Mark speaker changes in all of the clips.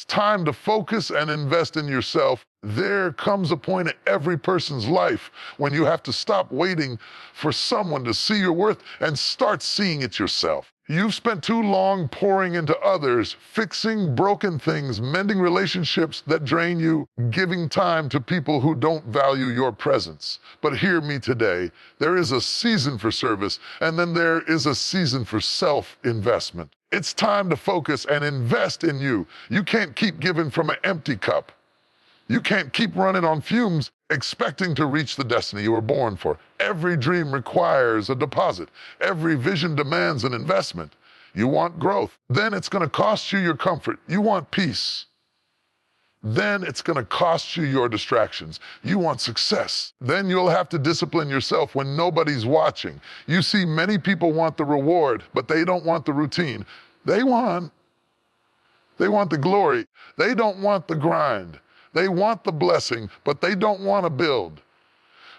Speaker 1: It's time to focus and invest in yourself. There comes a point in every person's life when you have to stop waiting for someone to see your worth and start seeing it yourself. You've spent too long pouring into others, fixing broken things, mending relationships that drain you, giving time to people who don't value your presence. But hear me today, there is a season for service, and then there is a season for self-investment. It's time to focus and invest in you. You can't keep giving from an empty cup. You can't keep running on fumes expecting to reach the destiny you were born for. Every dream requires a deposit. Every vision demands an investment. You want growth, then it's going to cost you your comfort. You want peace, then it's going to cost you your distractions. You want success, then you'll have to discipline yourself when nobody's watching. You see, many people want the reward, but they don't want the routine. They want the glory. They don't want the grind. They want the blessing, but they don't want to build.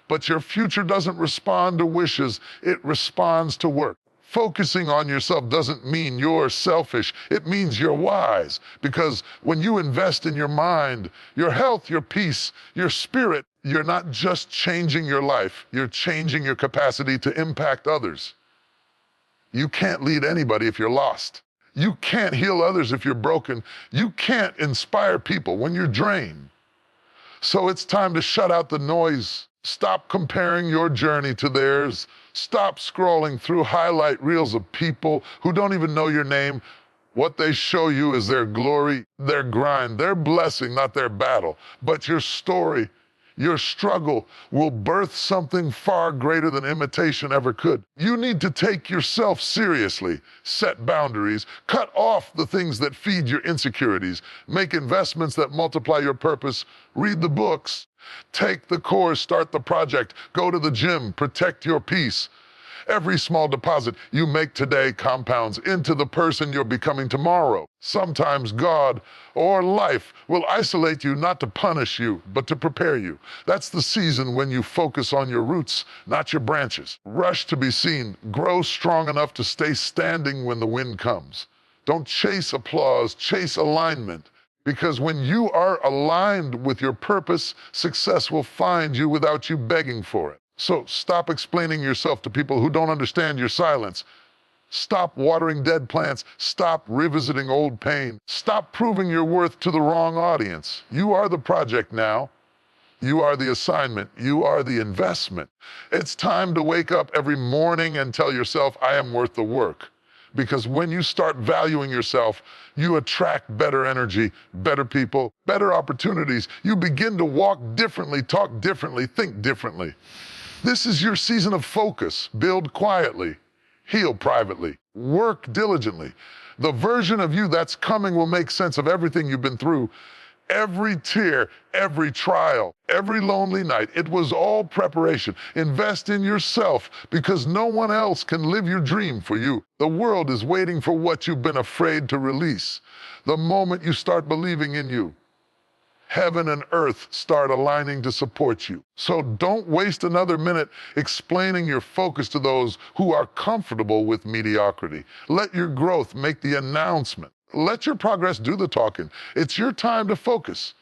Speaker 1: But your future doesn't respond to wishes, it responds to work. Focusing on yourself doesn't mean you're selfish, it means you're wise. Because when you invest in your mind, your health, your peace, your spirit, you're not just changing your life, you're changing your capacity to impact others. You can't lead anybody if you're lost. You can't heal others if you're broken. You can't inspire people when you're drained. So it's time to shut out the noise. Stop comparing your journey to theirs. Stop scrolling through highlight reels of people who don't even know your name. What they show you is their glory, their grind, their blessing, not their battle. But your story, your struggle will birth something far greater than imitation ever could. You need to take yourself seriously, set boundaries, cut off the things that feed your insecurities, make investments that multiply your purpose, read the books, take the course, start the project, go to the gym, protect your peace. Every small deposit you make today compounds into the person you're becoming tomorrow. Sometimes God or life will isolate you not to punish you, but to prepare you. That's the season when you focus on your roots, not your branches. Rush to be seen. Grow strong enough to stay standing when the wind comes. Don't chase applause, chase alignment. Because when you are aligned with your purpose, success will find you without you begging for it. So stop explaining yourself to people who don't understand your silence. Stop watering dead plants. Stop revisiting old pain. Stop proving your worth to the wrong audience. You are the project now. You are the assignment. You are the investment. It's time to wake up every morning and tell yourself, I am worth the work. Because when you start valuing yourself, you attract better energy, better people, better opportunities. You begin to walk differently, talk differently, think differently. This is your season of focus. Build quietly, heal privately, work diligently. The version of you that's coming will make sense of everything you've been through. Every tear, every trial, every lonely night, it was all preparation. Invest in yourself because no one else can live your dream for you. The world is waiting for what you've been afraid to release. The moment you start believing in you, heaven and earth start aligning to support you. So don't waste another minute explaining your focus to those who are comfortable with mediocrity. Let your growth make the announcement. Let your progress do the talking. It's your time to focus.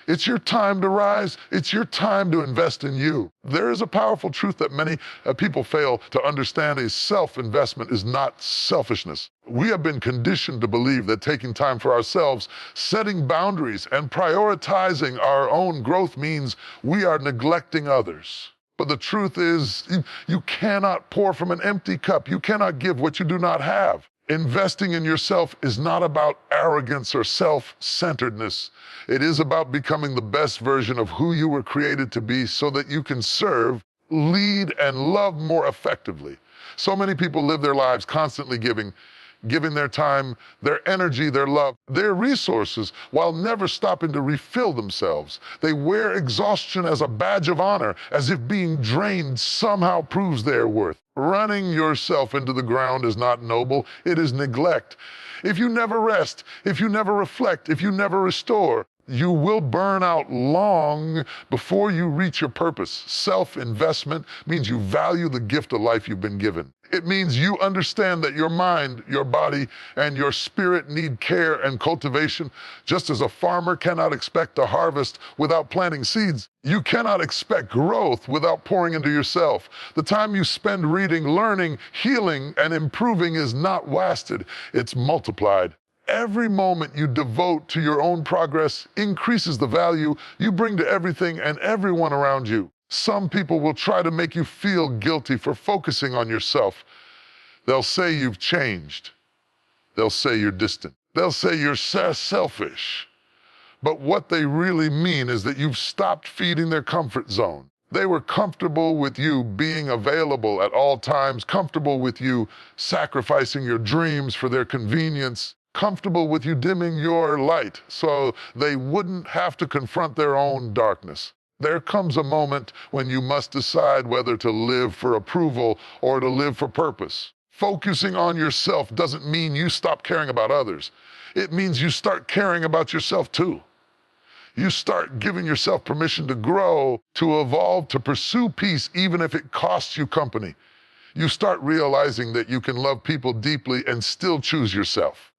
Speaker 1: It's your time to rise. It's your time to invest in you. There is a powerful truth that many people fail to understand is self-investment is not selfishness. We have been conditioned to believe that taking time for ourselves, setting boundaries, and prioritizing our own growth means we are neglecting others. But the truth is, you cannot pour from an empty cup. You cannot give what you do not have. Investing in yourself is not about arrogance or self-centeredness. It is about becoming the best version of who you were created to be so that you can serve, lead, and love more effectively. So many people live their lives constantly giving their time, their energy, their love, their resources, while never stopping to refill themselves. They wear exhaustion as a badge of honor, as if being drained somehow proves their worth. Running yourself into the ground is not noble, it is neglect. If you never rest, if you never reflect, if you never restore, you will burn out long before you reach your purpose. Self-investment means you value the gift of life you've been given. It means you understand that your mind, your body, and your spirit need care and cultivation. Just as a farmer cannot expect a harvest without planting seeds, you cannot expect growth without pouring into yourself. The time you spend reading, learning, healing, and improving is not wasted, it's multiplied. Every moment you devote to your own progress increases the value you bring to everything and everyone around you. Some people will try to make you feel guilty for focusing on yourself. They'll say you've changed. They'll say you're distant. They'll say you're selfish. But what they really mean is that you've stopped feeding their comfort zone. They were comfortable with you being available at all times, comfortable with you sacrificing your dreams for their convenience, comfortable with you dimming your light so they wouldn't have to confront their own darkness. There comes a moment when you must decide whether to live for approval or to live for purpose. Focusing on yourself doesn't mean you stop caring about others. It means you start caring about yourself too. You start giving yourself permission to grow, to evolve, to pursue peace, even if it costs you company. You start realizing that you can love people deeply and still choose yourself.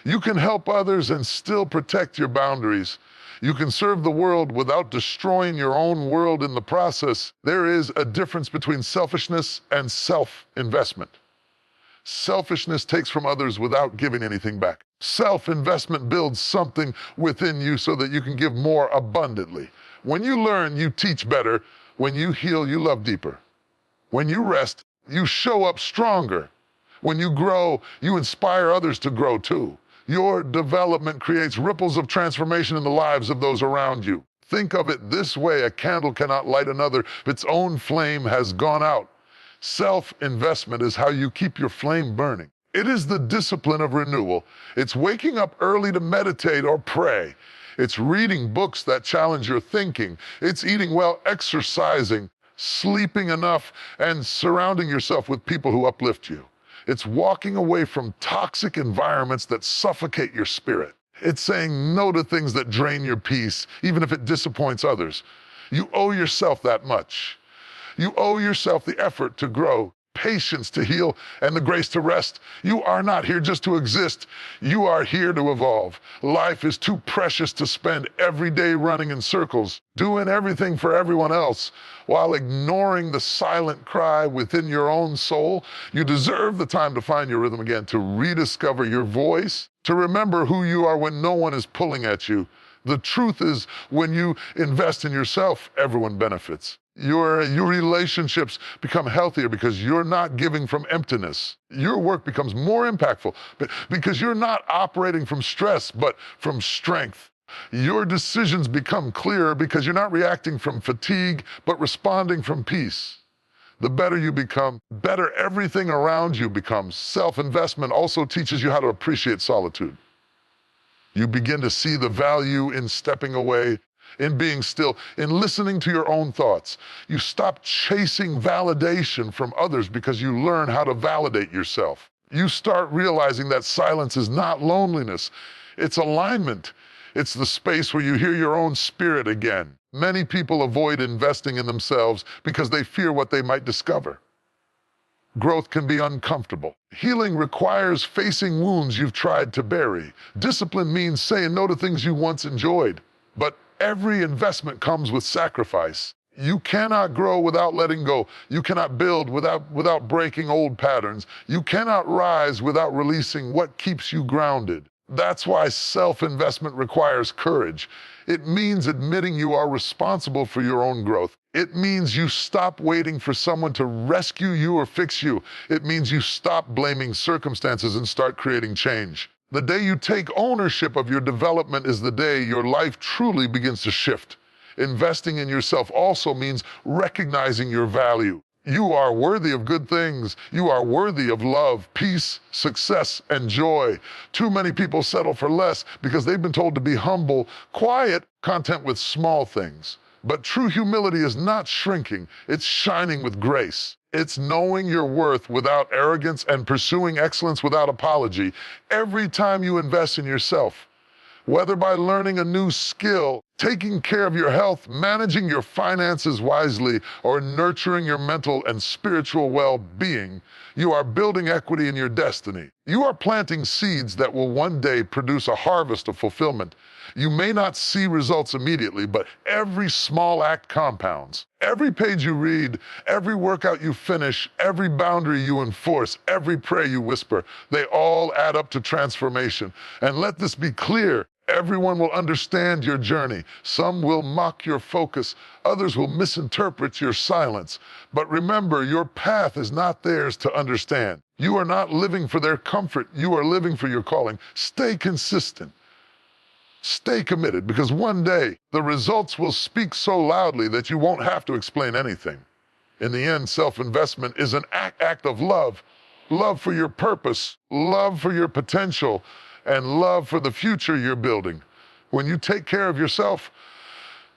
Speaker 1: You can help others and still protect your boundaries. You can serve the world without destroying your own world in the process. There is a difference between selfishness and self-investment. Selfishness takes from others without giving anything back. Self-investment builds something within you so that you can give more abundantly. When you learn, you teach better. When you heal, you love deeper. When you rest, you show up stronger. When you grow, you inspire others to grow too. Your development creates ripples of transformation in the lives of those around you. Think of it this way: a candle cannot light another if its own flame has gone out. Self-investment is how you keep your flame burning. It is the discipline of renewal. It's waking up early to meditate or pray. It's reading books that challenge your thinking. It's eating well, exercising, sleeping enough, and surrounding yourself with people who uplift you. It's walking away from toxic environments that suffocate your spirit. It's saying no to things that drain your peace, even if it disappoints others. You owe yourself that much. You owe yourself the effort to grow, patience to heal, and the grace to rest. You are not here just to exist. You are here to evolve. Life is too precious to spend every day running in circles, doing everything for everyone else, while ignoring the silent cry within your own soul. You deserve the time to find your rhythm again, to rediscover your voice, to remember who you are when no one is pulling at you. The truth is, when you invest in yourself, everyone benefits. Your relationships become healthier because you're not giving from emptiness. Your work becomes more impactful because you're not operating from stress, but from strength. Your decisions become clearer because you're not reacting from fatigue, but responding from peace. The better you become, better everything around you becomes. Self-investment also teaches you how to appreciate solitude. You begin to see the value in stepping away, in being still, in listening to your own thoughts. You stop chasing validation from others because you learn how to validate yourself. You start realizing that silence is not loneliness, it's alignment. It's the space where you hear your own spirit again. Many people avoid investing in themselves because they fear what they might discover. Growth can be uncomfortable. Healing requires facing wounds you've tried to bury. Discipline means saying no to things you once enjoyed. But every investment comes with sacrifice. You cannot grow without letting go. You cannot build without breaking old patterns. You cannot rise without releasing what keeps you grounded. That's why self-investment requires courage. It means admitting you are responsible for your own growth. It means you stop waiting for someone to rescue you or fix you. It means you stop blaming circumstances and start creating change. The day you take ownership of your development is the day your life truly begins to shift. Investing in yourself also means recognizing your value. You are worthy of good things. You are worthy of love, peace, success, and joy. Too many people settle for less because they've been told to be humble, quiet, content with small things. But true humility is not shrinking, it's shining with grace. It's knowing your worth without arrogance and pursuing excellence without apology. Every time you invest in yourself, whether by learning a new skill, Taking care of your health, managing your finances wisely, or nurturing your mental and spiritual well-being, you are building equity in your destiny. You are planting seeds that will one day produce a harvest of fulfillment. You may not see results immediately, but every small act compounds. Every page you read, every workout you finish, every boundary you enforce, every prayer you whisper, they all add up to transformation. And let this be clear. Everyone will understand your journey. Some will mock your focus. Others will misinterpret your silence. But remember, your path is not theirs to understand. You are not living for their comfort. You are living for your calling. Stay consistent. Stay committed, because one day the results will speak so loudly that you won't have to explain anything. In the end, self-investment is an act of love. Love for your purpose, love for your potential, and love for the future you're building. When you take care of yourself,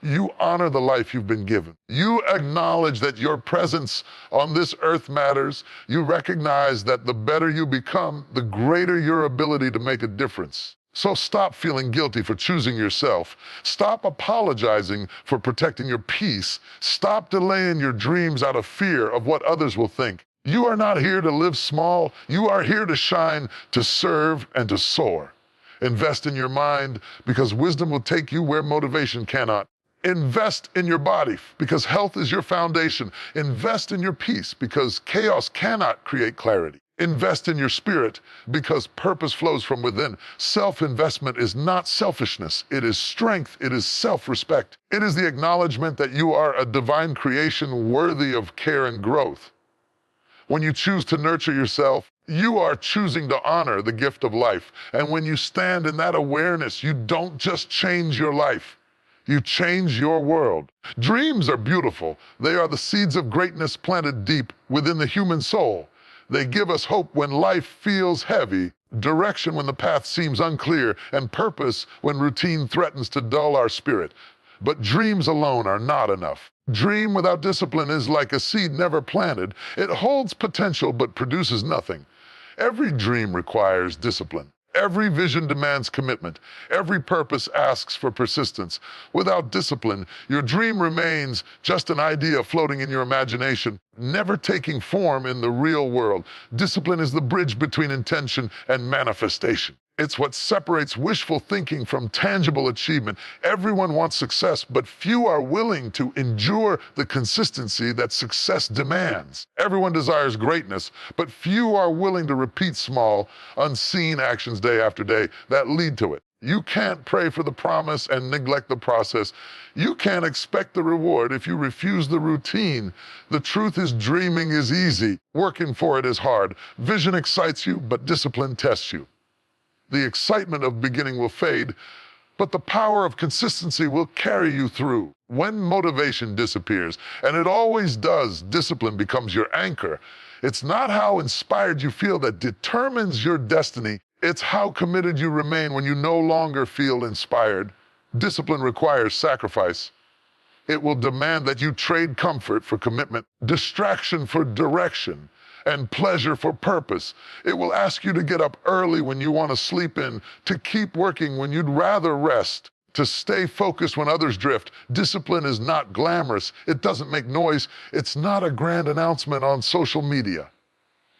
Speaker 1: you honor the life you've been given. You acknowledge that your presence on this earth matters. You recognize that the better you become, the greater your ability to make a difference. So stop feeling guilty for choosing yourself. Stop apologizing for protecting your peace. Stop delaying your dreams out of fear of what others will think. You are not here to live small. You are here to shine, to serve, and to soar. Invest in your mind, because wisdom will take you where motivation cannot. Invest in your body, because health is your foundation. Invest in your peace, because chaos cannot create clarity. Invest in your spirit, because purpose flows from within. Self-investment is not selfishness. It is strength. It is self-respect. It is the acknowledgement that you are a divine creation worthy of care and growth. When you choose to nurture yourself, you are choosing to honor the gift of life. And when you stand in that awareness, you don't just change your life, you change your world. Dreams are beautiful. They are the seeds of greatness planted deep within the human soul. They give us hope when life feels heavy, direction when the path seems unclear, and purpose when routine threatens to dull our spirit. But dreams alone are not enough. Dream without discipline is like a seed never planted. It holds potential but produces nothing. Every dream requires discipline. Every vision demands commitment. Every purpose asks for persistence. Without discipline, your dream remains just an idea floating in your imagination, never taking form in the real world. Discipline is the bridge between intention and manifestation. It's what separates wishful thinking from tangible achievement. Everyone wants success, but few are willing to endure the consistency that success demands. Everyone desires greatness, but few are willing to repeat small, unseen actions day after day that lead to it. You can't pray for the promise and neglect the process. You can't expect the reward if you refuse the routine. The truth is, dreaming is easy. Working for it is hard. Vision excites you, but discipline tests you. The excitement of beginning will fade, but the power of consistency will carry you through. When motivation disappears, and it always does, discipline becomes your anchor. It's not how inspired you feel that determines your destiny. It's how committed you remain when you no longer feel inspired. Discipline requires sacrifice. It will demand that you trade comfort for commitment, distraction for direction, and pleasure for purpose. It will ask you to get up early when you want to sleep in, to keep working when you'd rather rest, to stay focused when others drift. Discipline is not glamorous. It doesn't make noise. It's not a grand announcement on social media.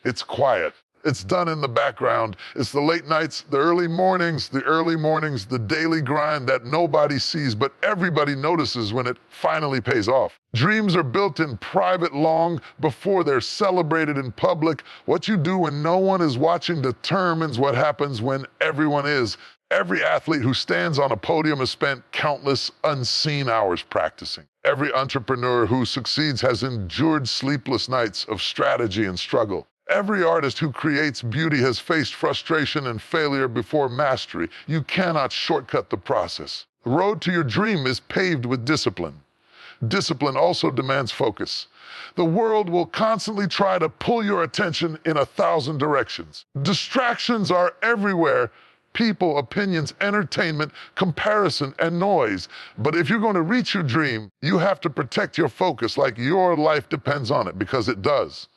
Speaker 1: It's quiet. It's done in the background. It's the late nights, the early mornings, the daily grind that nobody sees, but everybody notices when it finally pays off. Dreams are built in private long before they're celebrated in public. What you do when no one is watching determines what happens when everyone is. Every athlete who stands on a podium has spent countless unseen hours practicing. Every entrepreneur who succeeds has endured sleepless nights of strategy and struggle. Every artist who creates beauty has faced frustration and failure before mastery. You cannot shortcut the process. The road to your dream is paved with discipline. Discipline also demands focus. The world will constantly try to pull your attention in 1,000 directions. Distractions are everywhere. People, opinions, entertainment, comparison, and noise. But if you're going to reach your dream, you have to protect your focus like your life depends on it, because it does.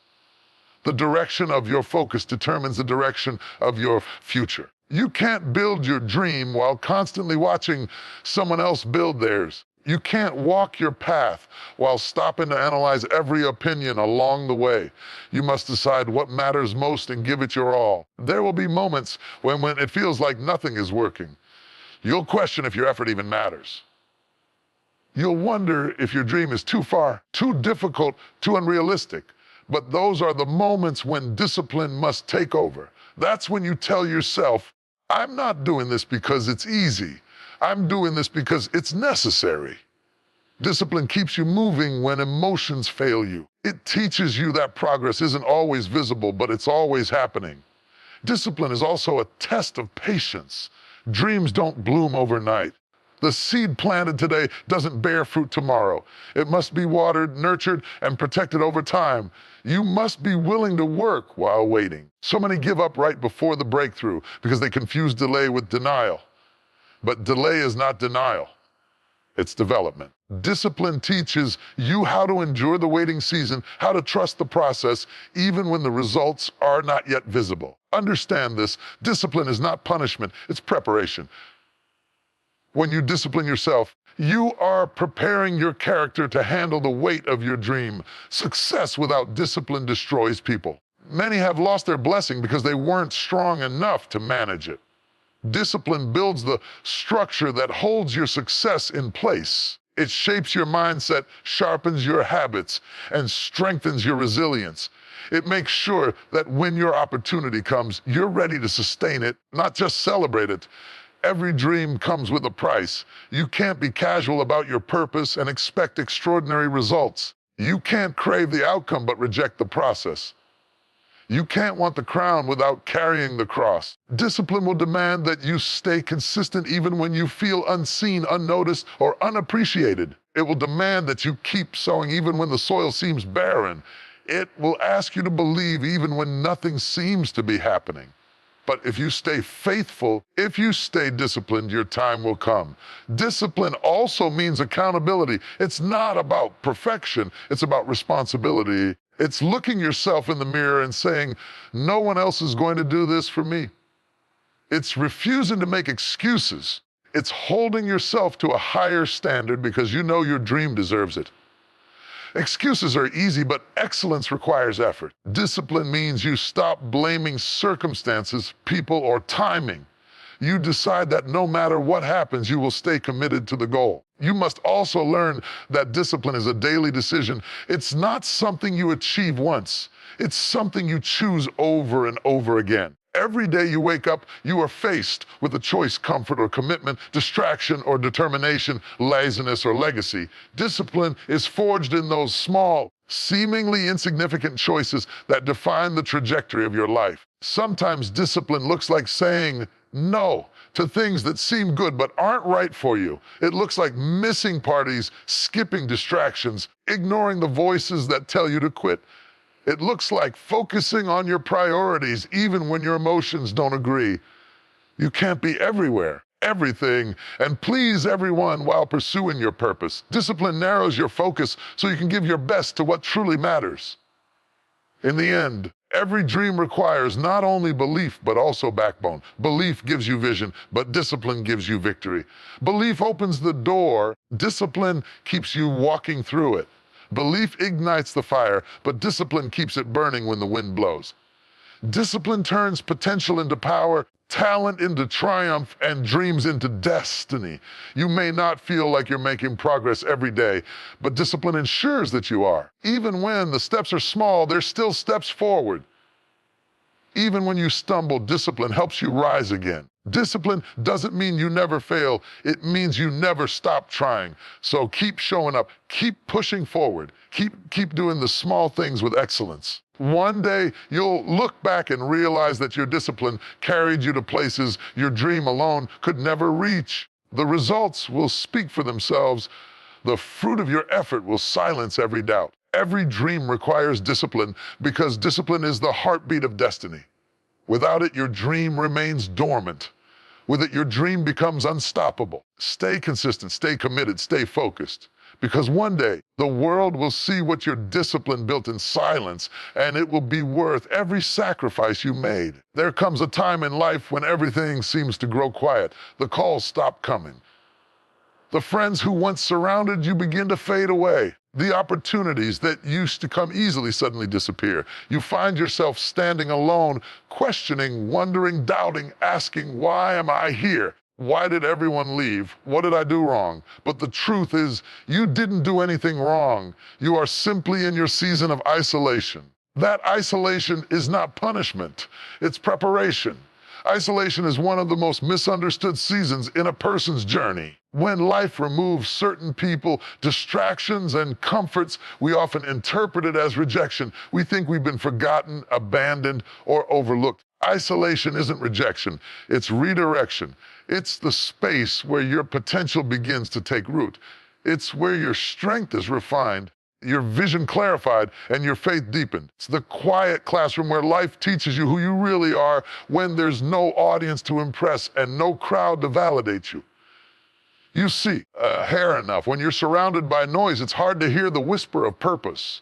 Speaker 1: The direction of your focus determines the direction of your future. You can't build your dream while constantly watching someone else build theirs. You can't walk your path while stopping to analyze every opinion along the way. You must decide what matters most and give it your all. There will be moments when it feels like nothing is working. You'll question if your effort even matters. You'll wonder if your dream is too far, too difficult, too unrealistic. But those are the moments when discipline must take over. That's when you tell yourself, I'm not doing this because it's easy. I'm doing this because it's necessary. Discipline keeps you moving when emotions fail you. It teaches you that progress isn't always visible, but it's always happening. Discipline is also a test of patience. Dreams don't bloom overnight. The seed planted today doesn't bear fruit tomorrow. It must be watered, nurtured, and protected over time. You must be willing to work while waiting. So many give up right before the breakthrough because they confuse delay with denial. But delay is not denial. It's development. Discipline teaches you how to endure the waiting season, how to trust the process, even when the results are not yet visible. Understand this. Discipline is not punishment, it's preparation. When you discipline yourself, you are preparing your character to handle the weight of your dream. Success without discipline destroys people. Many have lost their blessing because they weren't strong enough to manage it. Discipline builds the structure that holds your success in place. It shapes your mindset, sharpens your habits, and strengthens your resilience. It makes sure that when your opportunity comes, you're ready to sustain it, not just celebrate it. Every dream comes with a price. You can't be casual about your purpose and expect extraordinary results. You can't crave the outcome but reject the process. You can't want the crown without carrying the cross. Discipline will demand that you stay consistent even when you feel unseen, unnoticed, or unappreciated. It will demand that you keep sowing even when the soil seems barren. It will ask you to believe even when nothing seems to be happening. But if you stay faithful, if you stay disciplined, your time will come. Discipline also means accountability. It's not about perfection, it's about responsibility. It's looking yourself in the mirror and saying, no one else is going to do this for me. It's refusing to make excuses. It's holding yourself to a higher standard because you know your dream deserves it. Excuses are easy, but excellence requires effort. Discipline means you stop blaming circumstances, people, or timing. You decide that no matter what happens, you will stay committed to the goal. You must also learn that discipline is a daily decision. It's not something you achieve once. It's something you choose over and over again. Every day you wake up, you are faced with a choice, comfort or commitment, distraction or determination, laziness or legacy. Discipline is forged in those small, seemingly insignificant choices that define the trajectory of your life. Sometimes discipline looks like saying no to things that seem good but aren't right for you. It looks like missing parties, skipping distractions, ignoring the voices that tell you to quit. It looks like focusing on your priorities even when your emotions don't agree. You can't be everywhere, everything, and please everyone while pursuing your purpose. Discipline narrows your focus so you can give your best to what truly matters. In the end, every dream requires not only belief, but also backbone. Belief gives you vision, but discipline gives you victory. Belief opens the door, discipline keeps you walking through it. Belief ignites the fire, but discipline keeps it burning when the wind blows. Discipline turns potential into power, talent into triumph, and dreams into destiny. You may not feel like you're making progress every day, but discipline ensures that you are. Even when the steps are small, there's still steps forward. Even when you stumble, discipline helps you rise again. Discipline doesn't mean you never fail. It means you never stop trying. So keep showing up, keep pushing forward, keep doing the small things with excellence. One day, you'll look back and realize that your discipline carried you to places your dream alone could never reach. The results will speak for themselves. The fruit of your effort will silence every doubt. Every dream requires discipline because discipline is the heartbeat of destiny. Without it, your dream remains dormant. With it, your dream becomes unstoppable. Stay consistent, stay committed, stay focused. Because one day, the world will see what your discipline built in silence, and it will be worth every sacrifice you made. There comes a time in life when everything seems to grow quiet. The calls stop coming. The friends who once surrounded you begin to fade away. The opportunities that used to come easily suddenly disappear. You find yourself standing alone, questioning, wondering, doubting, asking, why am I here? Why did everyone leave? What did I do wrong? But the truth is, you didn't do anything wrong. You are simply in your season of isolation. That isolation is not punishment, it's preparation. Isolation is one of the most misunderstood seasons in a person's journey. When life removes certain people, distractions, and comforts, we often interpret it as rejection. We think we've been forgotten, abandoned, or overlooked. Isolation isn't rejection, it's redirection. It's the space where your potential begins to take root. It's where your strength is refined, your vision clarified, and your faith deepened. It's the quiet classroom where life teaches you who you really are when there's no audience to impress and no crowd to validate you. You see, hair enough. When you're surrounded by noise, it's hard to hear the whisper of purpose.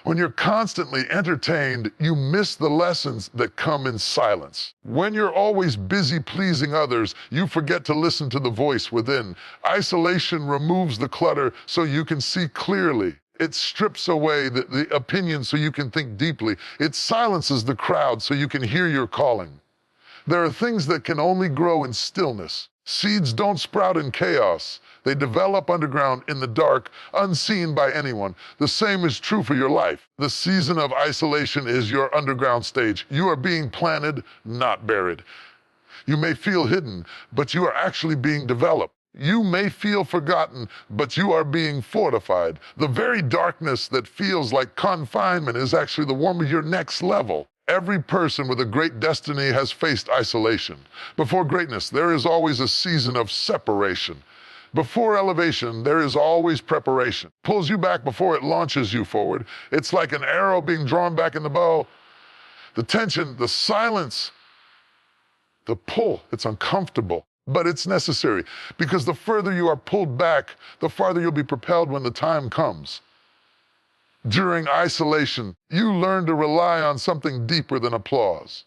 Speaker 1: When you're constantly entertained, you miss the lessons that come in silence. When you're always busy pleasing others, you forget to listen to the voice within. Isolation removes the clutter so you can see clearly. It strips away the opinion so you can think deeply. It silences the crowd so you can hear your calling. There are things that can only grow in stillness. Seeds don't sprout in chaos. They develop underground in the dark, unseen by anyone. The same is true for your life. The season of isolation is your underground stage. You are being planted, not buried. You may feel hidden, but you are actually being developed. You may feel forgotten, but you are being fortified. The very darkness that feels like confinement is actually the warmth of your next level. Every person with a great destiny has faced isolation. Before greatness, there is always a season of separation. Before elevation, there is always preparation. Pulls you back before it launches you forward. It's like an arrow being drawn back in the bow. The tension, the silence, the pull, it's uncomfortable, but it's necessary because the further you are pulled back, the farther you'll be propelled when the time comes. During isolation, you learn to rely on something deeper than applause.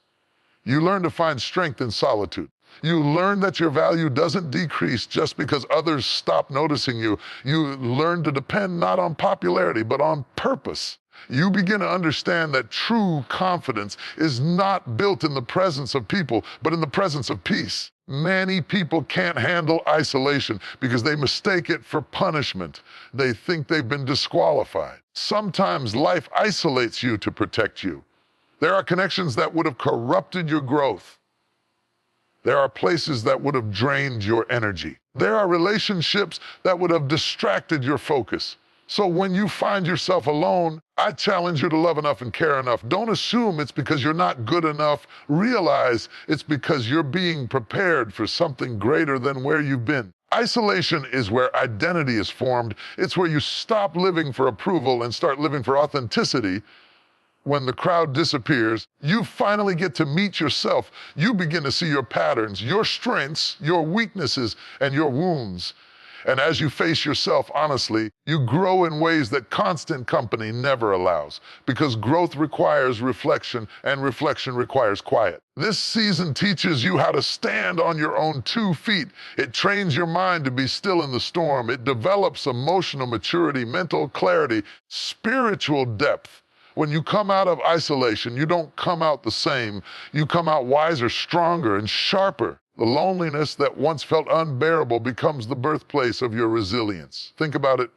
Speaker 1: You learn to find strength in solitude. You learn that your value doesn't decrease just because others stop noticing you. You learn to depend not on popularity, but on purpose. You begin to understand that true confidence is not built in the presence of people, but in the presence of peace. Many people can't handle isolation because they mistake it for punishment. They think they've been disqualified. Sometimes life isolates you to protect you. There are connections that would have corrupted your growth. There are places that would have drained your energy. There are relationships that would have distracted your focus. So when you find yourself alone, I challenge you to love enough and care enough. Don't assume it's because you're not good enough. Realize it's because you're being prepared for something greater than where you've been. Isolation is where identity is formed. It's where you stop living for approval and start living for authenticity. When the crowd disappears, you finally get to meet yourself. You begin to see your patterns, your strengths, your weaknesses, and your wounds. And as you face yourself honestly, you grow in ways that constant company never allows, because growth requires reflection, and reflection requires quiet. This season teaches you how to stand on your own 2 feet. It trains your mind to be still in the storm. It develops emotional maturity, mental clarity, spiritual depth. When you come out of isolation, you don't come out the same. You come out wiser, stronger, and sharper. The loneliness that once felt unbearable becomes the birthplace of your resilience. Think about it.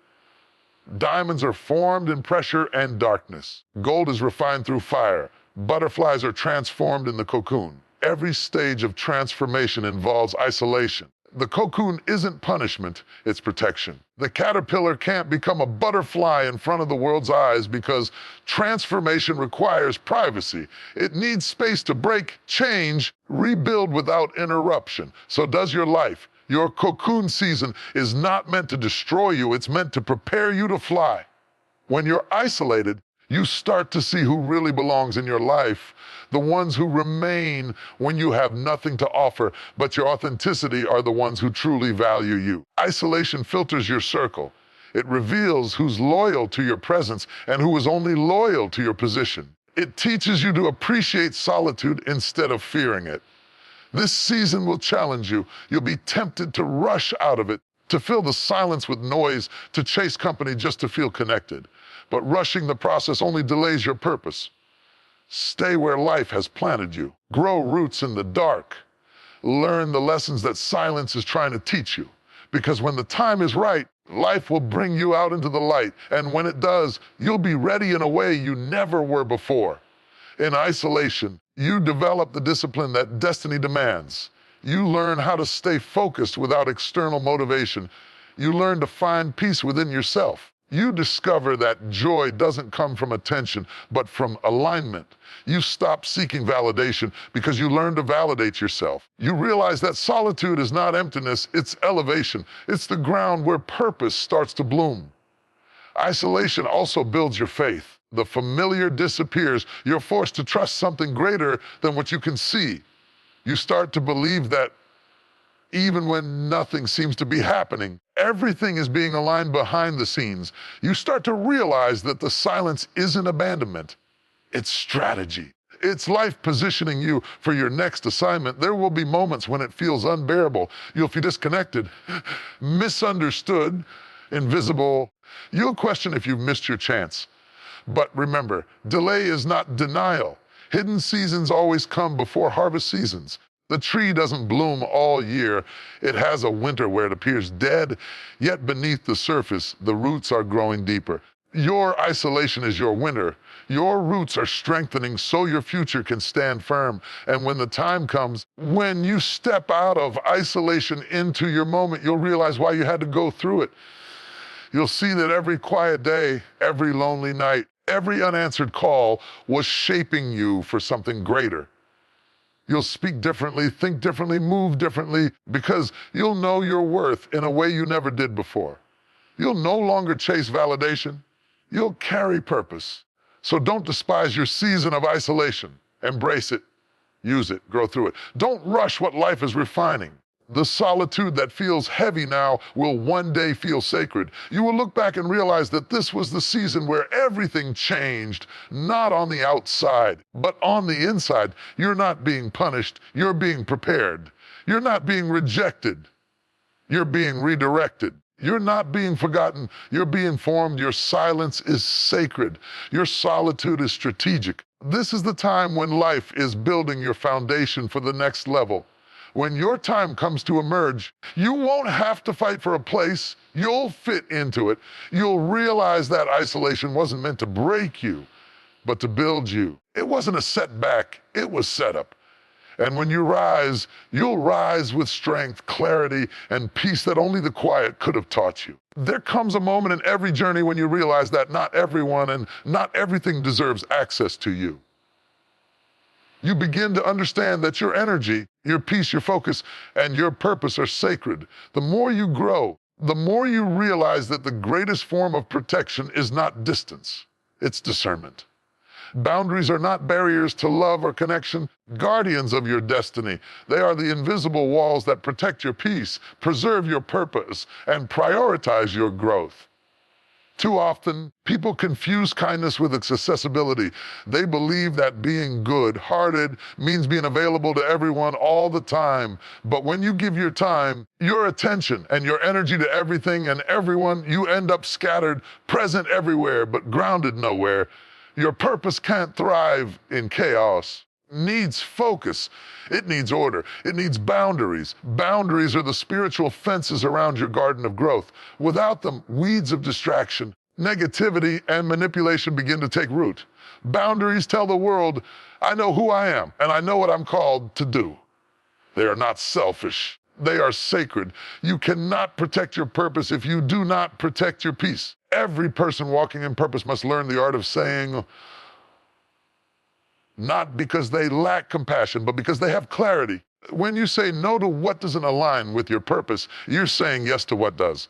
Speaker 1: Diamonds are formed in pressure and darkness. Gold is refined through fire. Butterflies are transformed in the cocoon. Every stage of transformation involves isolation. The cocoon isn't punishment, it's protection. The caterpillar can't become a butterfly in front of the world's eyes because transformation requires privacy. It needs space to break, change, rebuild without interruption. So does your life. Your cocoon season is not meant to destroy you, it's meant to prepare you to fly. When you're isolated, you start to see who really belongs in your life, the ones who remain when you have nothing to offer, but your authenticity are the ones who truly value you. Isolation filters your circle. It reveals who's loyal to your presence and who is only loyal to your position. It teaches you to appreciate solitude instead of fearing it. This season will challenge you. You'll be tempted to rush out of it, to fill the silence with noise, to chase company just to feel connected. But rushing the process only delays your purpose. Stay where life has planted you. Grow roots in the dark. Learn the lessons that silence is trying to teach you. Because when the time is right, life will bring you out into the light. And when it does, you'll be ready in a way you never were before. In isolation, you develop the discipline that destiny demands. You learn how to stay focused without external motivation. You learn to find peace within yourself. You discover that joy doesn't come from attention, but from alignment. You stop seeking validation because you learn to validate yourself. You realize that solitude is not emptiness, it's elevation. It's the ground where purpose starts to bloom. Isolation also builds your faith. The familiar disappears. You're forced to trust something greater than what you can see. You start to believe that even when nothing seems to be happening, everything is being aligned behind the scenes. You start to realize that the silence isn't abandonment, it's strategy. It's life positioning you for your next assignment. There will be moments when it feels unbearable. You'll feel disconnected, misunderstood, invisible. You'll question if you've missed your chance. But remember, delay is not denial. Hidden seasons always come before harvest seasons. The tree doesn't bloom all year. It has a winter where it appears dead, yet beneath the surface, the roots are growing deeper. Your isolation is your winter. Your roots are strengthening so your future can stand firm. And when the time comes, when you step out of isolation into your moment, you'll realize why you had to go through it. You'll see that every quiet day, every lonely night, every unanswered call was shaping you for something greater. You'll speak differently, think differently, move differently, because you'll know your worth in a way you never did before. You'll no longer chase validation. You'll carry purpose. So don't despise your season of isolation. Embrace it, use it, grow through it. Don't rush what life is refining. The solitude that feels heavy now will one day feel sacred. You will look back and realize that this was the season where everything changed, not on the outside, but on the inside. You're not being punished, you're being prepared. You're not being rejected, you're being redirected. You're not being forgotten, you're being formed. Your silence is sacred. Your solitude is strategic. This is the time when life is building your foundation for the next level. When your time comes to emerge, you won't have to fight for a place. You'll fit into it. You'll realize that isolation wasn't meant to break you, but to build you. It wasn't a setback, it was setup. And when you rise, you'll rise with strength, clarity, and peace that only the quiet could have taught you. There comes a moment in every journey when you realize that not everyone and not everything deserves access to you. You begin to understand that your energy, your peace, your focus, and your purpose are sacred. The more you grow, the more you realize that the greatest form of protection is not distance, it's discernment. Boundaries are not barriers to love or connection, guardians of your destiny. They are the invisible walls that protect your peace, preserve your purpose, and prioritize your growth. Too often, people confuse kindness with accessibility. They believe that being good-hearted means being available to everyone all the time. But when you give your time, your attention, and your energy to everything and everyone, you end up scattered, present everywhere, but grounded nowhere. Your purpose can't thrive in chaos. Needs focus. It needs order. It needs boundaries. Boundaries are the spiritual fences around your garden of growth. Without them, weeds of distraction, negativity, and manipulation begin to take root. Boundaries tell the world, I know who I am, and I know what I'm called to do. They are not selfish. They are sacred. You cannot protect your purpose if you do not protect your peace. Every person walking in purpose must learn the art of saying, not because they lack compassion, but because they have clarity. When you say no to what doesn't align with your purpose, you're saying yes to what does.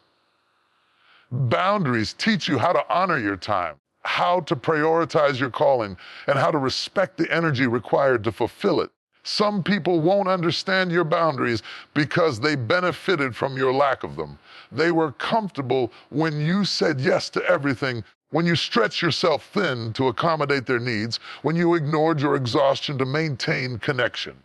Speaker 1: Boundaries teach you how to honor your time, how to prioritize your calling, and how to respect the energy required to fulfill it. Some people won't understand your boundaries because they benefited from your lack of them. They were comfortable when you said yes to everything, when you stretched yourself thin to accommodate their needs, when you ignored your exhaustion to maintain connection.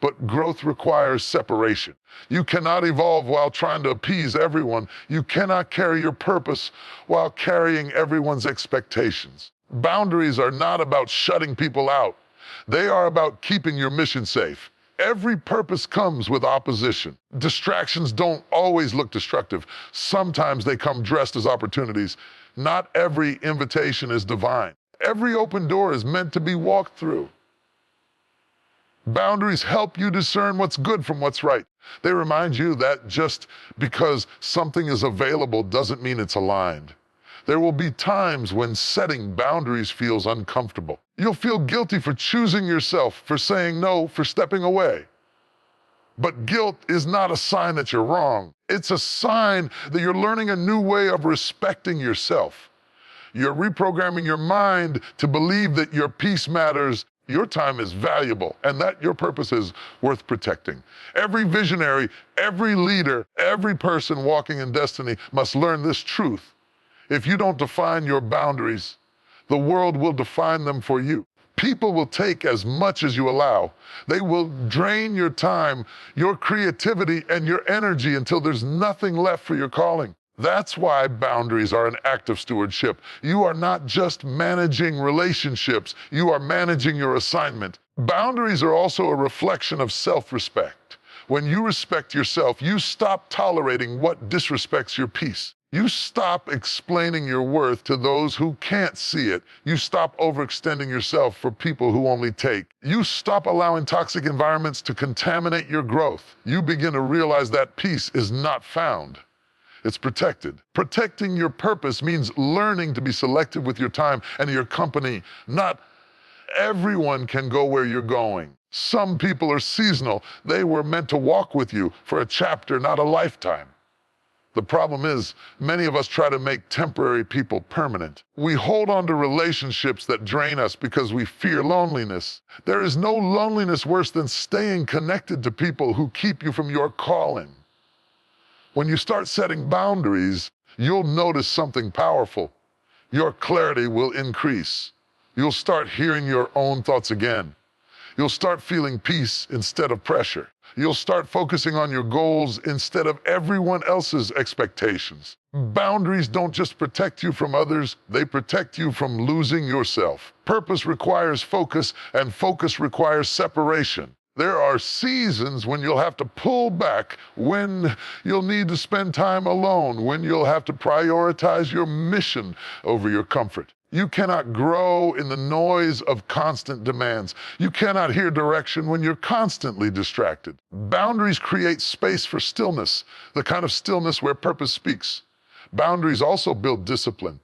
Speaker 1: But growth requires separation. You cannot evolve while trying to appease everyone. You cannot carry your purpose while carrying everyone's expectations. Boundaries are not about shutting people out. They are about keeping your mission safe. Every purpose comes with opposition. Distractions don't always look destructive. Sometimes they come dressed as opportunities. Not every invitation is divine. Every open door is meant to be walked through. Boundaries help you discern what's good from what's right. They remind you that just because something is available doesn't mean it's aligned. There will be times when setting boundaries feels uncomfortable. You'll feel guilty for choosing yourself, for saying no, for stepping away. But guilt is not a sign that you're wrong. It's a sign that you're learning a new way of respecting yourself. You're reprogramming your mind to believe that your peace matters, your time is valuable, and that your purpose is worth protecting. Every visionary, every leader, every person walking in destiny must learn this truth. If you don't define your boundaries, the world will define them for you. People will take as much as you allow. They will drain your time, your creativity, and your energy until there's nothing left for your calling. That's why boundaries are an act of stewardship. You are not just managing relationships, you are managing your assignment. Boundaries are also a reflection of self-respect. When you respect yourself, you stop tolerating what disrespects your peace. You stop explaining your worth to those who can't see it. You stop overextending yourself for people who only take. You stop allowing toxic environments to contaminate your growth. You begin to realize that peace is not found. It's protected. Protecting your purpose means learning to be selective with your time and your company. Not everyone can go where you're going. Some people are seasonal. They were meant to walk with you for a chapter, not a lifetime. The problem is, many of us try to make temporary people permanent. We hold on to relationships that drain us because we fear loneliness. There is no loneliness worse than staying connected to people who keep you from your calling. When you start setting boundaries, you'll notice something powerful. Your clarity will increase. You'll start hearing your own thoughts again. You'll start feeling peace instead of pressure. You'll start focusing on your goals instead of everyone else's expectations. Boundaries don't just protect you from others, they protect you from losing yourself. Purpose requires focus, and focus requires separation. There are seasons when you'll have to pull back, when you'll need to spend time alone, when you'll have to prioritize your mission over your comfort. You cannot grow in the noise of constant demands. You cannot hear direction when you're constantly distracted. Boundaries create space for stillness, the kind of stillness where purpose speaks. Boundaries also build discipline.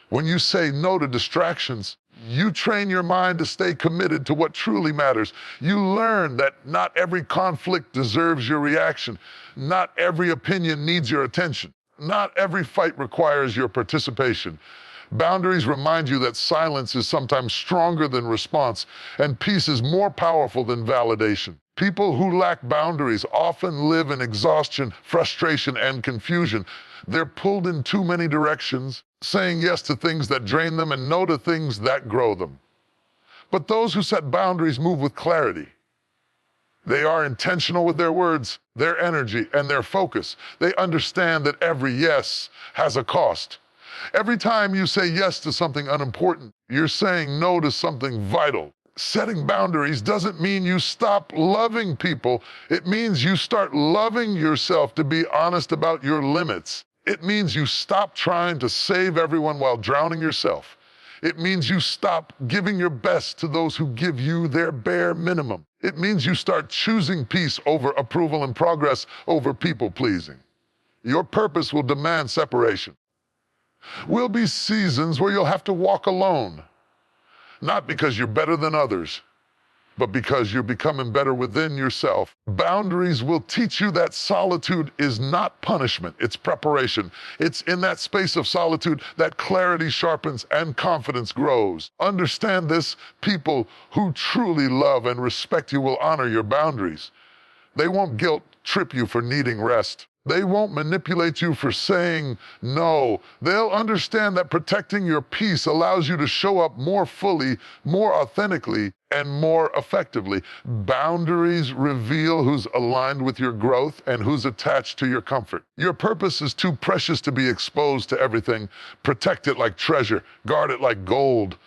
Speaker 1: When you say no to distractions, you train your mind to stay committed to what truly matters. You learn that not every conflict deserves your reaction. Not every opinion needs your attention. Not every fight requires your participation. Boundaries remind you that silence is sometimes stronger than response, and peace is more powerful than validation. People who lack boundaries often live in exhaustion, frustration, and confusion. They're pulled in too many directions, saying yes to things that drain them and no to things that grow them. But those who set boundaries move with clarity. They are intentional with their words, their energy, and their focus. They understand that every yes has a cost. Every time you say yes to something unimportant, you're saying no to something vital. Setting boundaries doesn't mean you stop loving people. It means you start loving yourself to be honest about your limits. It means you stop trying to save everyone while drowning yourself. It means you stop giving your best to those who give you their bare minimum. It means you start choosing peace over approval and progress over people-pleasing. Your purpose will demand separation. Will be seasons where you'll have to walk alone. Not because you're better than others, but because you're becoming better within yourself. Boundaries will teach you that solitude is not punishment, it's preparation. It's in that space of solitude that clarity sharpens and confidence grows. Understand this: people who truly love and respect you will honor your boundaries. They won't guilt trip you for needing rest. They won't manipulate you for saying no. They'll understand that protecting your peace allows you to show up more fully, more authentically, and more effectively. Boundaries reveal who's aligned with your growth and who's attached to your comfort. Your purpose is too precious to be exposed to everything. Protect it like treasure. Guard it like gold.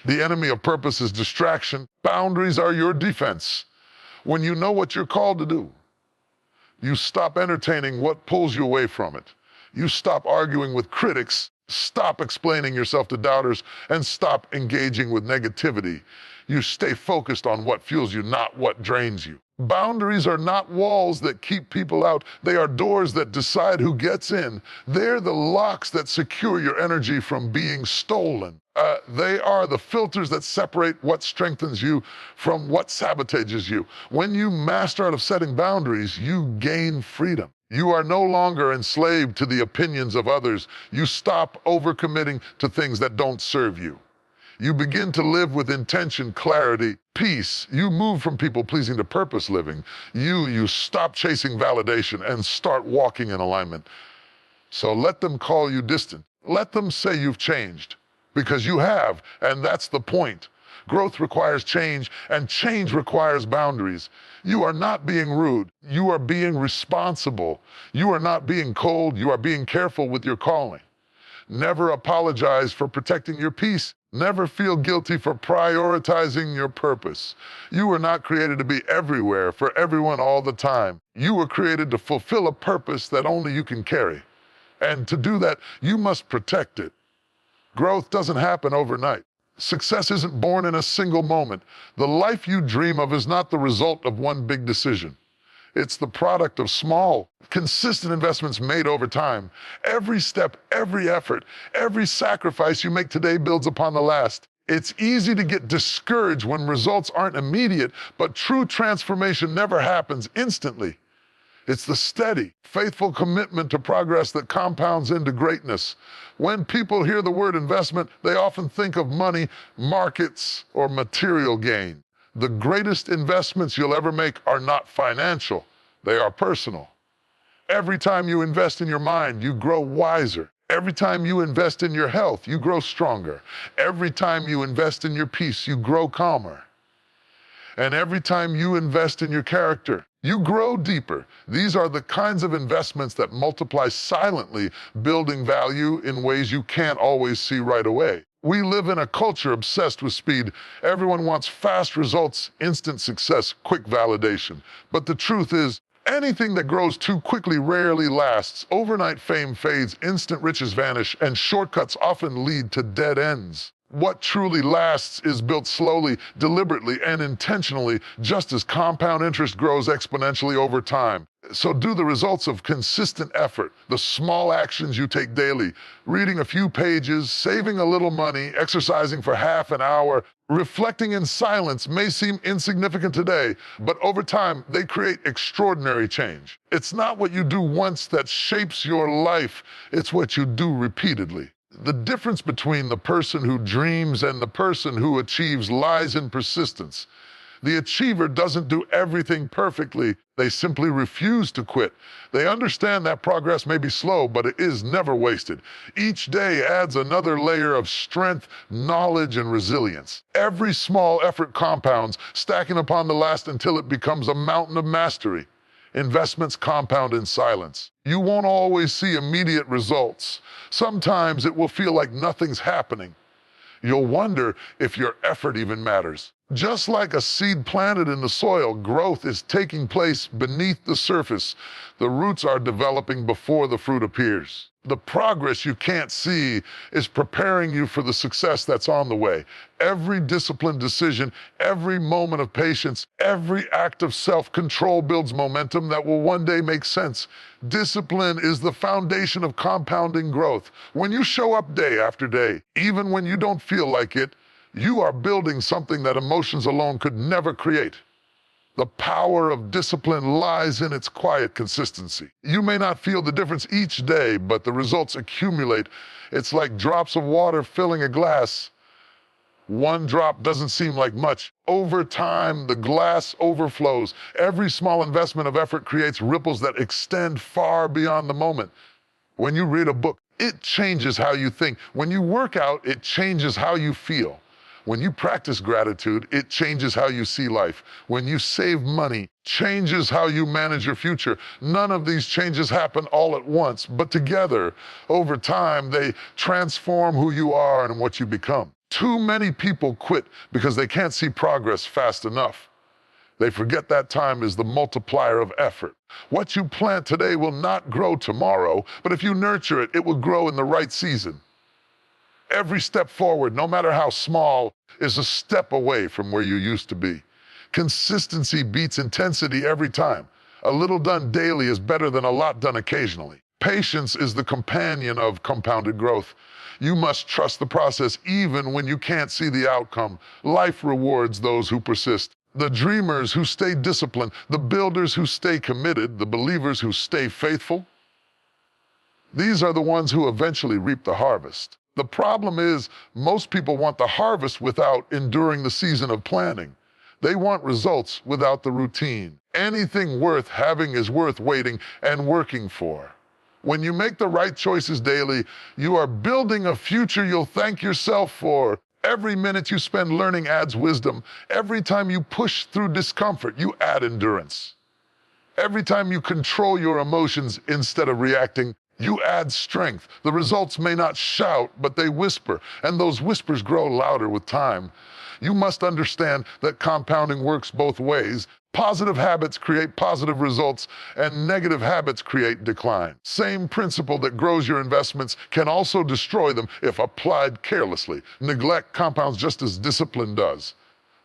Speaker 1: The enemy of purpose is distraction. Boundaries are your defense. When you know what you're called to do, you stop entertaining what pulls you away from it. You stop arguing with critics, stop explaining yourself to doubters, and stop engaging with negativity. You stay focused on what fuels you, not what drains you. Boundaries are not walls that keep people out. They are doors that decide who gets in. They're the locks that secure your energy from being stolen. They are the filters that separate what strengthens you from what sabotages you. When you master out of setting boundaries, you gain freedom. You are no longer enslaved to the opinions of others. You stop overcommitting to things that don't serve you. You begin to live with intention, clarity, peace. You move from people-pleasing to purpose living. You stop chasing validation and start walking in alignment. So let them call you distant. Let them say you've changed, because you have, and that's the point. Growth requires change, and change requires boundaries. You are not being rude. You are being responsible. You are not being cold. You are being careful with your calling. Never apologize for protecting your peace. Never feel guilty for prioritizing your purpose. You were not created to be everywhere for everyone all the time. You were created to fulfill a purpose that only you can carry. And to do that, you must protect it. Growth doesn't happen overnight. Success isn't born in a single moment. The life you dream of is not the result of one big decision. It's the product of small, consistent investments made over time. Every step, every effort, every sacrifice you make today builds upon the last. It's easy to get discouraged when results aren't immediate, but true transformation never happens instantly. It's the steady, faithful commitment to progress that compounds into greatness. When people hear the word investment, they often think of money, markets, or material gain. The greatest investments you'll ever make are not financial, they are personal. Every time you invest in your mind, you grow wiser. Every time you invest in your health, you grow stronger. Every time you invest in your peace, you grow calmer. And every time you invest in your character, you grow deeper. These are the kinds of investments that multiply silently, building value in ways you can't always see right away. We live in a culture obsessed with speed. Everyone wants fast results, instant success, quick validation. But the truth is, anything that grows too quickly rarely lasts. Overnight fame fades, instant riches vanish, and shortcuts often lead to dead ends. What truly lasts is built slowly, deliberately, and intentionally, just as compound interest grows exponentially over time. So do the results of consistent effort, the small actions you take daily, reading a few pages, saving a little money, exercising for half an hour, reflecting in silence may seem insignificant today, but over time, they create extraordinary change. It's not what you do once that shapes your life, it's what you do repeatedly. The difference between the person who dreams and the person who achieves lies in persistence. The achiever doesn't do everything perfectly. They simply refuse to quit. They understand that progress may be slow, but it is never wasted. Each day adds another layer of strength, knowledge, and resilience. Every small effort compounds, stacking upon the last until it becomes a mountain of mastery. Investments compound in silence. You won't always see immediate results. Sometimes it will feel like nothing's happening. You'll wonder if your effort even matters. Just like a seed planted in the soil, growth is taking place beneath the surface. The roots are developing before the fruit appears. The progress you can't see is preparing you for the success that's on the way. Every disciplined decision, every moment of patience, every act of self-control builds momentum that will one day make sense. Discipline is the foundation of compounding growth. When you show up day after day, even when you don't feel like it, You are building something that emotions alone could never create. The power of discipline lies in its quiet consistency. You may not feel the difference each day, but the results accumulate. It's like drops of water filling a glass. One drop doesn't seem like much. Over time, the glass overflows. Every small investment of effort creates ripples that extend far beyond the moment. When you read a book, it changes how you think. When you work out, it changes how you feel. When you practice gratitude, it changes how you see life. When you save money, changes how you manage your future. None of these changes happen all at once, but together, over time, they transform who you are and what you become. Too many people quit because they can't see progress fast enough. They forget that time is the multiplier of effort. What you plant today will not grow tomorrow, but if you nurture it, it will grow in the right season. Every step forward, no matter how small, is a step away from where you used to be. Consistency beats intensity every time. A little done daily is better than a lot done occasionally. Patience is the companion of compounded growth. You must trust the process even when you can't see the outcome. Life rewards those who persist. The dreamers who stay disciplined, the builders who stay committed, the believers who stay faithful. These are the ones who eventually reap the harvest. The problem is, most people want the harvest without enduring the season of planning. They want results without the routine. Anything worth having is worth waiting and working for. When you make the right choices daily, you are building a future you'll thank yourself for. Every minute you spend learning adds wisdom. Every time you push through discomfort, you add endurance. Every time you control your emotions instead of reacting, you add strength. The results may not shout, but they whisper, and those whispers grow louder with time. You must understand that compounding works both ways. Positive habits create positive results, and negative habits create decline. Same principle that grows your investments can also destroy them if applied carelessly. Neglect compounds just as discipline does.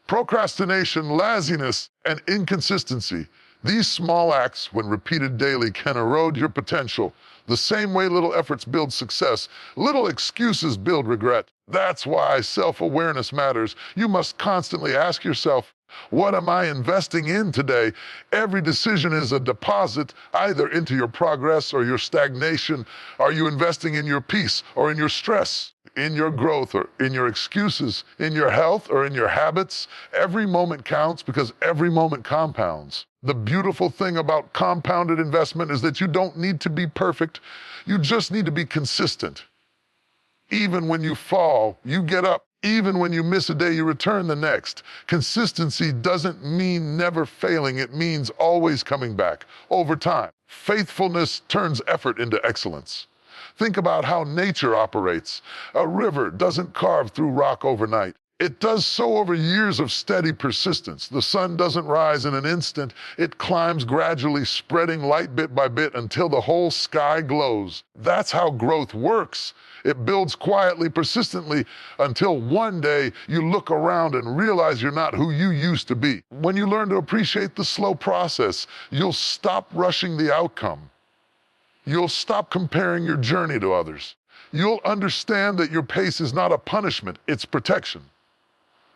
Speaker 1: Procrastination, laziness, and inconsistency. These small acts, when repeated daily, can erode your potential. The same way little efforts build success, little excuses build regret. That's why self-awareness matters. You must constantly ask yourself, what am I investing in today? Every decision is a deposit either into your progress or your stagnation. Are you investing in your peace or in your stress? In your growth or in your excuses? In your health or in your habits? Every moment counts because every moment compounds. The beautiful thing about compounded investment is that you don't need to be perfect. You just need to be consistent. Even when you fall, you get up. Even when you miss a day, you return the next. Consistency doesn't mean never failing. It means always coming back over time. Faithfulness turns effort into excellence. Think about how nature operates. A river doesn't carve through rock overnight. It does so over years of steady persistence. The sun doesn't rise in an instant. It climbs gradually, spreading light bit by bit until the whole sky glows. That's how growth works. It builds quietly, persistently, until one day you look around and realize you're not who you used to be. When you learn to appreciate the slow process, you'll stop rushing the outcome. You'll stop comparing your journey to others. You'll understand that your pace is not a punishment, it's protection.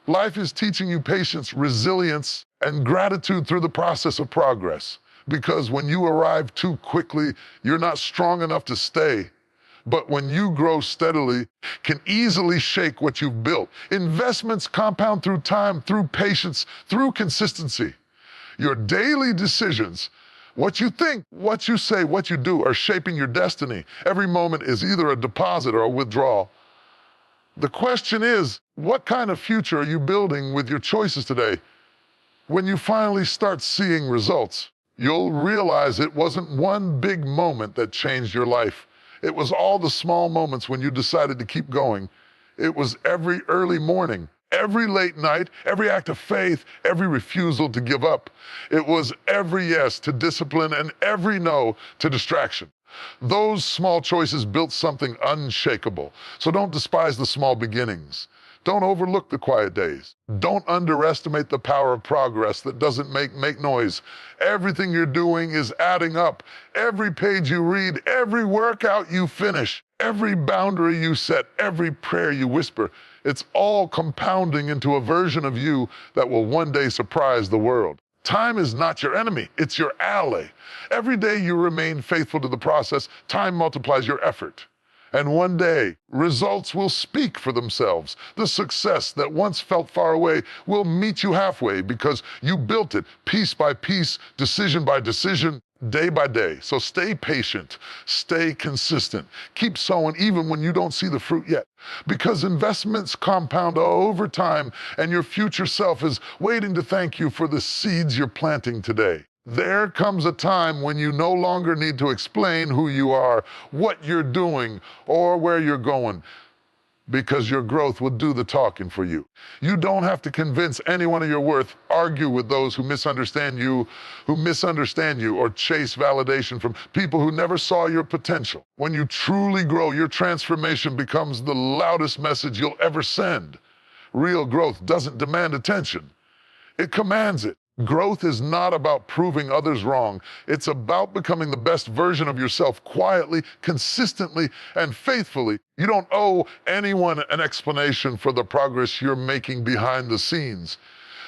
Speaker 1: Life is teaching you patience, resilience, and gratitude through the process of progress. Because when you arrive too quickly, you're not strong enough to stay. But when you grow steadily, can easily shake what you've built. Investments compound through time, through patience, through consistency. Your daily decisions, what you think, what you say, what you do, are shaping your destiny. Every moment is either a deposit or a withdrawal. The question is, what kind of future are you building with your choices today? When you finally start seeing results, you'll realize it wasn't one big moment that changed your life. It was all the small moments when you decided to keep going. It was every early morning, every late night, every act of faith, every refusal to give up. It was every yes to discipline and every no to distraction. Those small choices built something unshakable. So don't despise the small beginnings. Don't overlook the quiet days. Don't underestimate the power of progress that doesn't make noise. Everything you're doing is adding up. Every page you read, every workout you finish, Every boundary you set, every prayer you whisper, it's all compounding into a version of you that will one day surprise the world. Time is not your enemy, it's your ally. Every day you remain faithful to the process, time multiplies your effort. And one day, results will speak for themselves. The success that once felt far away will meet you halfway because you built it piece by piece, decision by decision, day by day. So stay patient, stay consistent, keep sowing even when you don't see the fruit yet. Because investments compound over time and your future self is waiting to thank you for the seeds you're planting today. There comes a time when you no longer need to explain who you are, what you're doing, or where you're going, because your growth will do the talking for you. You don't have to convince anyone of your worth, argue with those who misunderstand you, or chase validation from people who never saw your potential. When you truly grow, your transformation becomes the loudest message you'll ever send. Real growth doesn't demand attention. It commands it. Growth is not about proving others wrong. It's about becoming the best version of yourself quietly, consistently, and faithfully. You don't owe anyone an explanation for the progress you're making behind the scenes.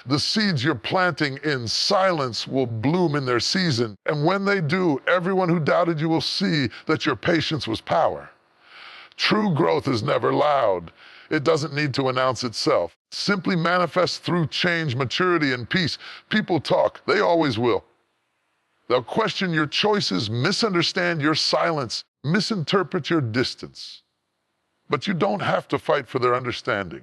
Speaker 1: The seeds you're planting in silence will bloom in their season. And when they do, everyone who doubted you will see that your patience was power. True growth is never loud. It doesn't need to announce itself. Simply manifests through change, maturity, and peace. People talk. They always will. They'll question your choices, misunderstand your silence, misinterpret your distance. But you don't have to fight for their understanding.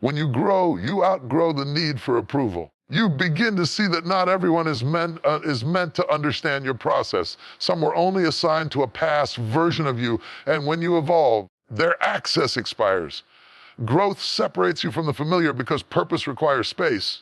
Speaker 1: When you grow, you outgrow the need for approval. You begin to see that not everyone is meant to understand your process. Some were only assigned to a past version of you, and when you evolve, their access expires. Growth separates you from the familiar because purpose requires space.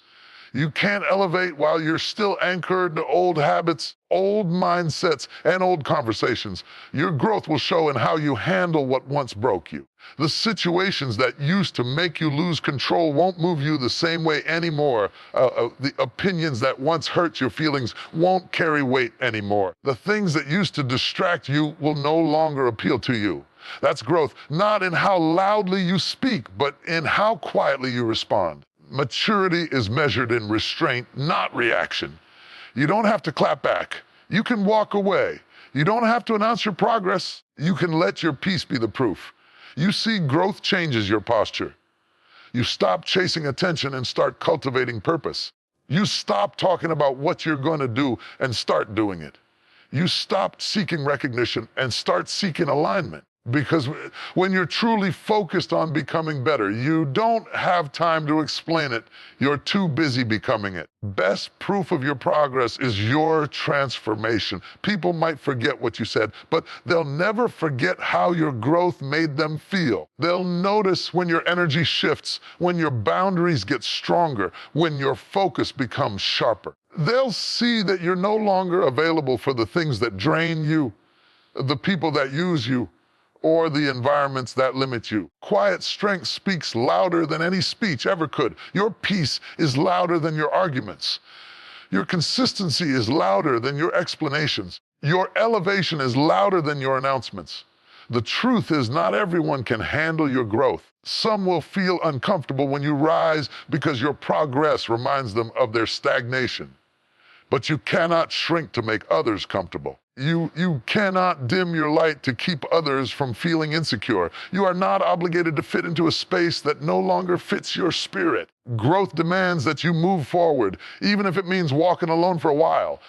Speaker 1: You can't elevate while you're still anchored to old habits, old mindsets, and old conversations. Your growth will show in how you handle what once broke you. The situations that used to make you lose control won't move you the same way anymore. The opinions that once hurt your feelings won't carry weight anymore. The things that used to distract you will no longer appeal to you. That's growth, not in how loudly you speak, but in how quietly you respond. Maturity is measured in restraint, not reaction. You don't have to clap back. You can walk away. You don't have to announce your progress. You can let your peace be the proof. You see, growth changes your posture. You stop chasing attention and start cultivating purpose. You stop talking about what you're going to do and start doing it. You stop seeking recognition and start seeking alignment. Because when you're truly focused on becoming better, you don't have time to explain it. You're too busy becoming it. Best proof of your progress is your transformation. People might forget what you said, but they'll never forget how your growth made them feel. They'll notice when your energy shifts, when your boundaries get stronger, when your focus becomes sharper. They'll see that you're no longer available for the things that drain you, the people that use you, or the environments that limit you. Quiet strength speaks louder than any speech ever could. Your peace is louder than your arguments. Your consistency is louder than your explanations. Your elevation is louder than your announcements. The truth is, not everyone can handle your growth. Some will feel uncomfortable when you rise because your progress reminds them of their stagnation. But you cannot shrink to make others comfortable. You cannot dim your light to keep others from feeling insecure. You are not obligated to fit into a space that no longer fits your spirit. Growth demands that you move forward, even if it means walking alone for a while.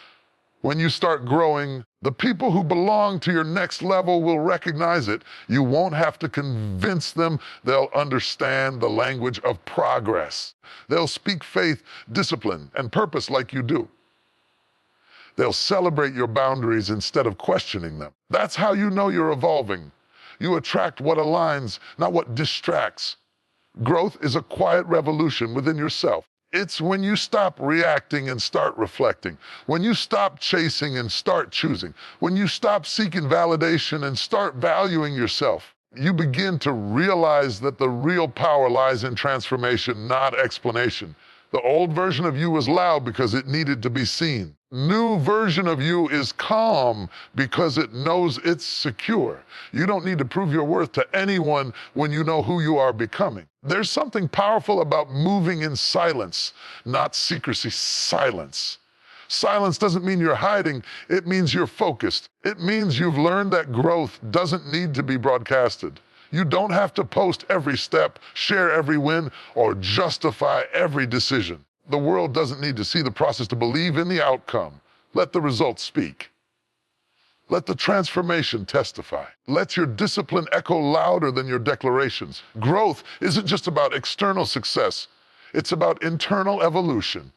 Speaker 1: When you start growing, the people who belong to your next level will recognize it. You won't have to convince them. They'll understand the language of progress. They'll speak faith, discipline, and purpose like you do. They'll celebrate your boundaries instead of questioning them. That's how you know you're evolving. You attract what aligns, not what distracts. Growth is a quiet revolution within yourself. It's when you stop reacting and start reflecting. When you stop chasing and start choosing. When you stop seeking validation and start valuing yourself. You begin to realize that the real power lies in transformation, not explanation. The old version of you was loud because it needed to be seen. New version of you is calm because it knows it's secure. You don't need to prove your worth to anyone when you know who you are becoming. There's something powerful about moving in silence, not secrecy, silence. Silence doesn't mean you're hiding, it means you're focused. It means you've learned that growth doesn't need to be broadcasted. You don't have to post every step, share every win, or justify every decision. The world doesn't need to see the process to believe in the outcome. Let the results speak. Let the transformation testify. Let your discipline echo louder than your declarations. Growth isn't just about external success. It's about internal evolution.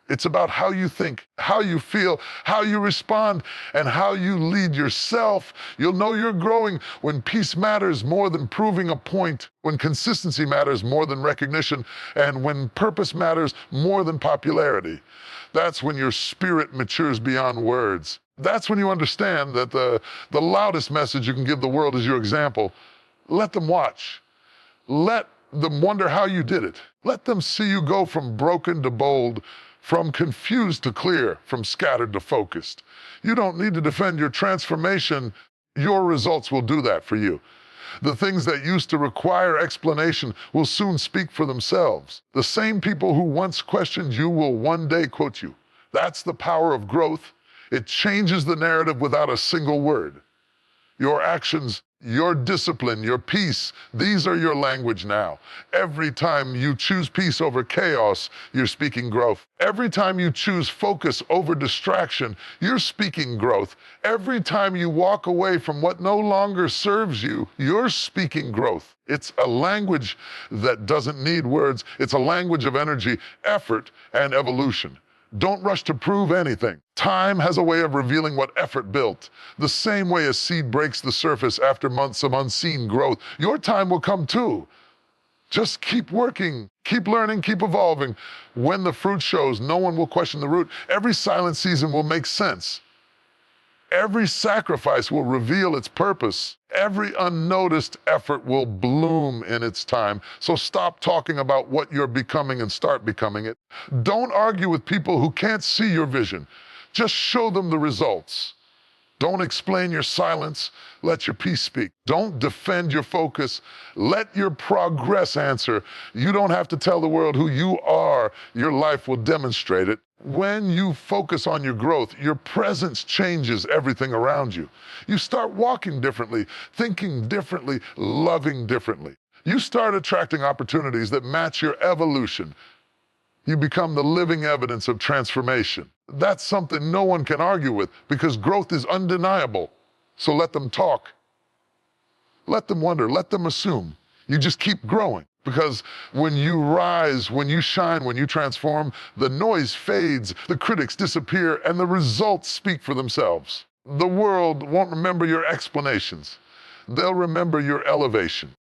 Speaker 1: It's about how you think, how you feel, how you respond, and how you lead yourself. You'll know you're growing when peace matters more than proving a point, when consistency matters more than recognition, and when purpose matters more than popularity. That's when your spirit matures beyond words. That's when you understand that the loudest message you can give the world is your example. Let them watch. Let them wonder how you did it. Let them see you go from broken to bold, from confused to clear, from scattered to focused. You don't need to defend your transformation. Your results will do that for you. The things that used to require explanation will soon speak for themselves. The same people who once questioned you will one day quote you. That's the power of growth. It changes the narrative without a single word. Your actions, your discipline, your peace, these are your language now. Every time you choose peace over chaos, you're speaking growth. Every time you choose focus over distraction, you're speaking growth. Every time you walk away from what no longer serves you, you're speaking growth. It's a language that doesn't need words. It's a language of energy, effort, and evolution. Don't rush to prove anything. Time has a way of revealing what effort built. The same way a seed breaks the surface after months of unseen growth, your time will come too. Just keep working, keep learning, keep evolving. When the fruit shows, no one will question the root. Every silent season will make sense. Every sacrifice will reveal its purpose. Every unnoticed effort will bloom in its time. So stop talking about what you're becoming and start becoming it. Don't argue with people who can't see your vision. Just show them the results. Don't explain your silence. Let your peace speak. Don't defend your focus. Let your progress answer. You don't have to tell the world who you are. Your life will demonstrate it. When you focus on your growth, your presence changes everything around you. You start walking differently, thinking differently, loving differently. You start attracting opportunities that match your evolution. You become the living evidence of transformation. That's something no one can argue with because growth is undeniable. So let them talk. Let them wonder, let them assume. You just keep growing. Because when you rise, when you shine, when you transform, the noise fades, the critics disappear, and the results speak for themselves. The world won't remember your explanations. They'll remember your elevation.